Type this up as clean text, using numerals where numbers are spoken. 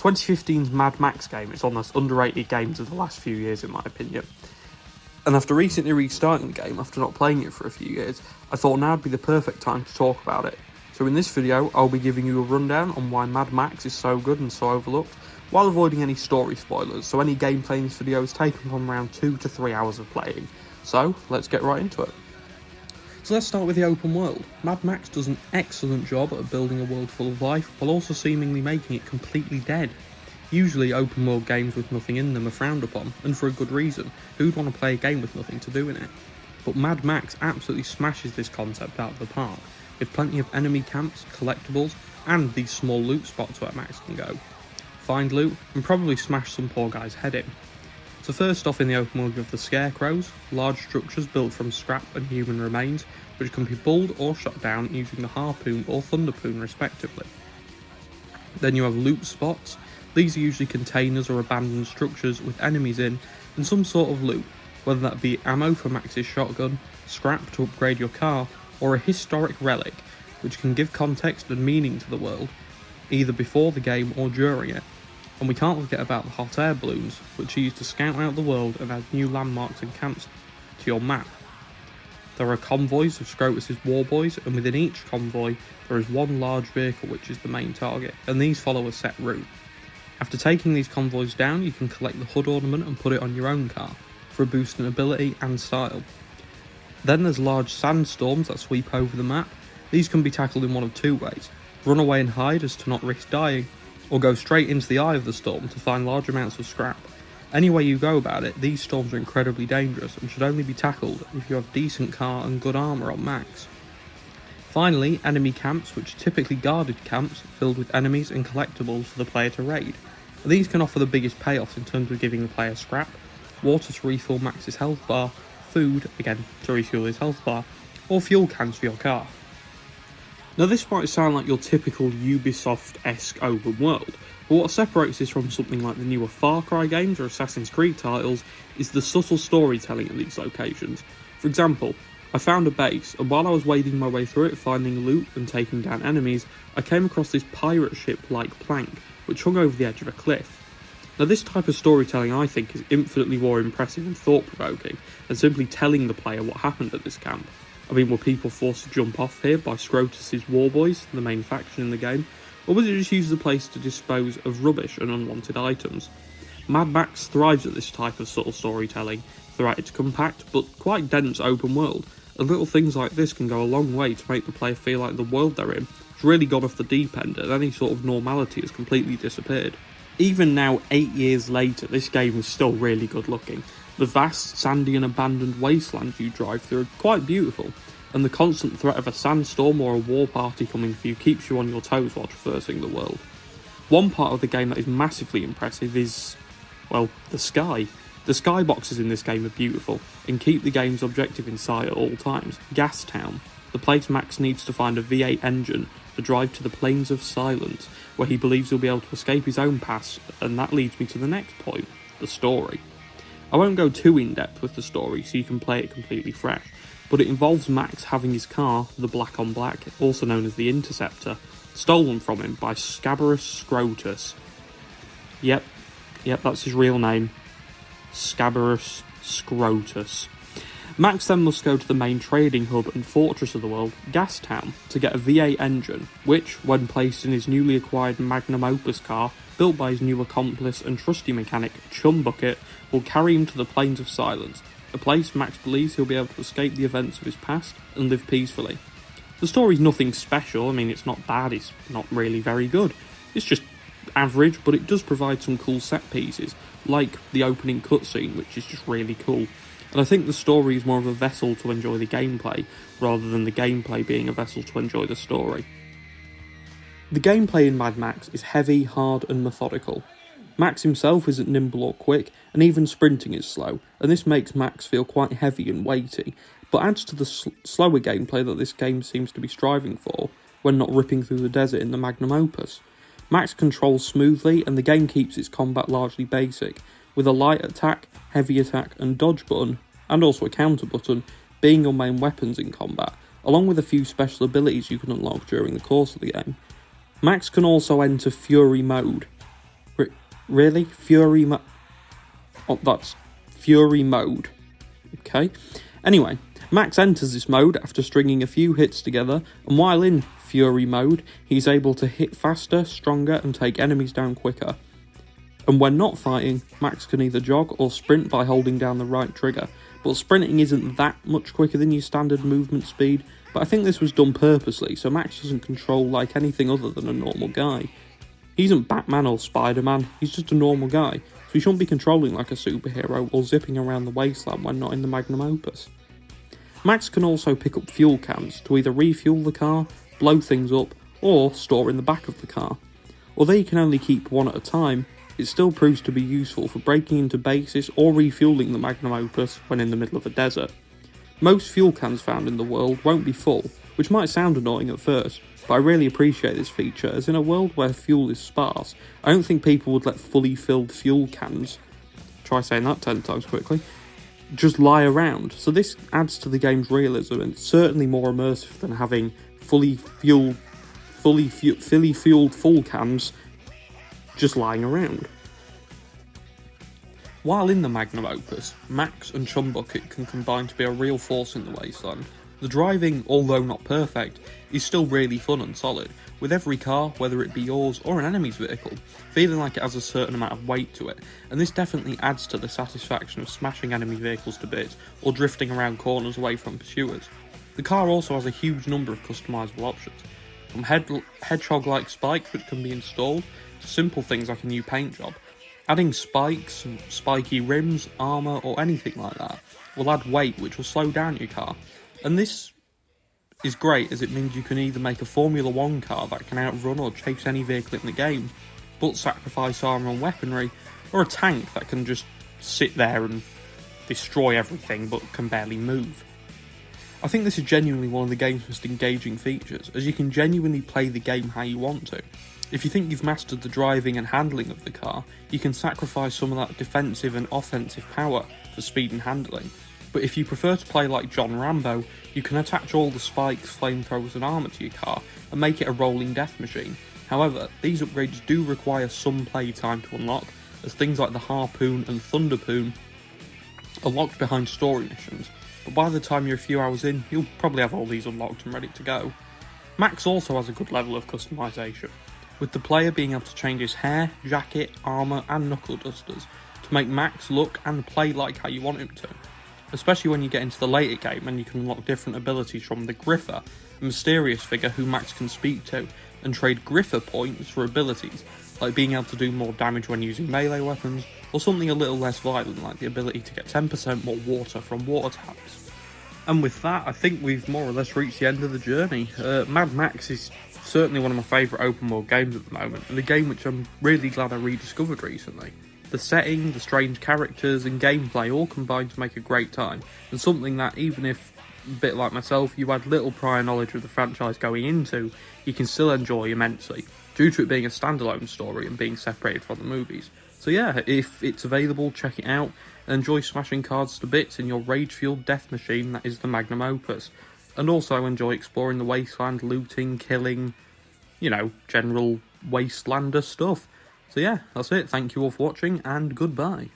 2015's Mad Max game is one of the most underrated games of the last few years in my opinion. And after recently restarting the game after not playing it for a few years, I thought now would be the perfect time to talk about it. So in this video, I'll be giving you a rundown on why Mad Max is so good and so overlooked, while avoiding any story spoilers, so any gameplay in this video is taken from around 2 to 3 hours of playing. So, let's get right into it. So let's start with the open world. Mad Max does an excellent job at building a world full of life, while also seemingly making it completely dead. Usually open world games with nothing in them are frowned upon, and for a good reason. Who'd want to play a game with nothing to do in it? But Mad Max absolutely smashes this concept out of the park, with plenty of enemy camps, collectibles, and these small loot spots where Max can go. Find loot, and probably smash some poor guy's head in. So first off in the open world you have the Scarecrows, large structures built from scrap and human remains, which can be pulled or shot down using the Harpoon or Thunderpoon respectively. Then you have loot spots. These are usually containers or abandoned structures with enemies in and some sort of loot, whether that be ammo for Max's shotgun, scrap to upgrade your car, or a historic relic, which can give context and meaning to the world, either before the game or during it. And we can't forget about the hot air balloons, which are used to scout out the world and add new landmarks and camps to your map. There are convoys of Scrotus' Warboys, and within each convoy there is one large vehicle which is the main target, and these follow a set route. After taking these convoys down, you can collect the hood ornament and put it on your own car, for a boost in ability and style. Then there's large sandstorms that sweep over the map. These can be tackled in one of two ways: run away and hide as to not risk dying, or go straight into the eye of the storm to find large amounts of scrap. Any way you go about it, these storms are incredibly dangerous and should only be tackled if you have decent car and good armour on max. Finally, enemy camps, which are typically guarded camps filled with enemies and collectibles for the player to raid. These can offer the biggest payoffs in terms of giving the player scrap, water to refill Max's health bar, food, again to refuel his health bar, or fuel cans for your car. Now this might sound like your typical Ubisoft-esque open world, but what separates this from something like the newer Far Cry games or Assassin's Creed titles is the subtle storytelling at these locations. For example, I found a base, and while I was wading my way through it finding loot and taking down enemies, I came across this pirate ship-like plank, which hung over the edge of a cliff. Now this type of storytelling I think is infinitely more impressive and thought-provoking than simply telling the player what happened at this camp. I mean, were people forced to jump off here by Scrotus' Warboys, the main faction in the game, or was it just used as a place to dispose of rubbish and unwanted items? Mad Max thrives at this type of subtle storytelling throughout its compact but quite dense open world, and little things like this can go a long way to make the player feel like the world they're in has really gone off the deep end and any sort of normality has completely disappeared. Even now, 8 years later, this game is still really good looking. The vast, sandy and abandoned wastelands you drive through are quite beautiful, and the constant threat of a sandstorm or a war party coming for you keeps you on your toes while traversing the world. One part of the game that is massively impressive is, well, the sky. The skyboxes in this game are beautiful, and keep the game's objective in sight at all times: Gastown, the place Max needs to find a V8 engine to drive to the Plains of Silence, where he believes he'll be able to escape his own past, and that leads me to the next point, the story. I won't go too in-depth with the story so you can play it completely fresh, but it involves Max having his car, the Black on Black, also known as the Interceptor, stolen from him by Scabrous Scrotus. Yep, that's his real name. Scabrous Scrotus. Max then must go to the main trading hub and fortress of the world, Gastown, to get a V8 engine, which, when placed in his newly acquired Magnum Opus car, built by his new accomplice and trusty mechanic, Chumbucket, will carry him to the Plains of Silence, a place Max believes he'll be able to escape the events of his past and live peacefully. The story's nothing special. I mean, it's not bad, it's not really very good. It's just average, but it does provide some cool set pieces, like the opening cutscene, which is just really cool. And I think the story is more of a vessel to enjoy the gameplay, rather than the gameplay being a vessel to enjoy the story. The gameplay in Mad Max is heavy, hard and methodical. Max himself isn't nimble or quick, and even sprinting is slow, and this makes Max feel quite heavy and weighty, but adds to the slower gameplay that this game seems to be striving for, when not ripping through the desert in the Magnum Opus. Max controls smoothly, and the game keeps its combat largely basic, with a light attack, heavy attack and dodge button, and also a counter button, being your main weapons in combat, along with a few special abilities you can unlock during the course of the game. Max can also enter Fury mode, Really? Oh, that's Fury mode. Okay. Anyway, Max enters this mode after stringing a few hits together, and while in Fury mode, he's able to hit faster, stronger, and take enemies down quicker. And when not fighting, Max can either jog or sprint by holding down the right trigger, but sprinting isn't that much quicker than your standard movement speed, but I think this was done purposely, so Max doesn't control like anything other than a normal guy. He isn't Batman or Spider-Man, he's just a normal guy, so he shouldn't be controlling like a superhero or zipping around the wasteland when not in the magnum opus. Max can also pick up fuel cans to either refuel the car, blow things up, or store in the back of the car. Although you can only keep one at a time, it still proves to be useful for breaking into bases or refueling the magnum opus when in the middle of a desert. Most fuel cans found in the world won't be full, which might sound annoying at first, but I really appreciate this feature, as in a world where fuel is sparse, I don't think people would let fully filled fuel cans, try saying that 10 times quickly, just lie around. So this adds to the game's realism, and it's certainly more immersive than having fully fueled full cans just lying around. While in the magnum opus, Max and Chumbucket can combine to be a real force in the wasteland. The driving, although not perfect, is still really fun and solid, with every car, whether it be yours or an enemy's vehicle, feeling like it has a certain amount of weight to it, and this definitely adds to the satisfaction of smashing enemy vehicles to bits or drifting around corners away from pursuers. The car also has a huge number of customisable options, from hedgehog-like spikes which can be installed, to simple things like a new paint job. Adding spikes, and spiky rims, armour or anything like that will add weight which will slow down your car. And this is great, as it means you can either make a Formula 1 car that can outrun or chase any vehicle in the game, but sacrifice armour and weaponry, or a tank that can just sit there and destroy everything but can barely move. I think this is genuinely one of the game's most engaging features, as you can genuinely play the game how you want to. If you think you've mastered the driving and handling of the car, you can sacrifice some of that defensive and offensive power for speed and handling. But if you prefer to play like John Rambo, you can attach all the spikes, flamethrowers and armour to your car and make it a rolling death machine. However, these upgrades do require some play time to unlock, as things like the Harpoon and Thunderpoon are locked behind story missions, but by the time you're a few hours in, you'll probably have all these unlocked and ready to go. Max also has a good level of customisation, with the player being able to change his hair, jacket, armour and knuckle dusters to make Max look and play like how you want him to. Especially when you get into the later game and you can unlock different abilities from the Griffer, a mysterious figure who Max can speak to, and trade Griffer points for abilities, like being able to do more damage when using melee weapons, or something a little less violent like the ability to get 10% more water from water taps. And with that, I think we've more or less reached the end of the journey. Mad Max is certainly one of my favourite open world games at the moment, and a game which I'm really glad I rediscovered recently. The setting, the strange characters and gameplay all combine to make a great time, and something that even if, a bit like myself, you had little prior knowledge of the franchise going into, you can still enjoy immensely, due to it being a standalone story and being separated from the movies. So yeah, if it's available, check it out, and enjoy smashing cards to bits in your rage-fueled death machine that is the magnum opus. And also enjoy exploring the wasteland, looting, killing, general wastelander stuff. So yeah, that's it. Thank you all for watching, and goodbye.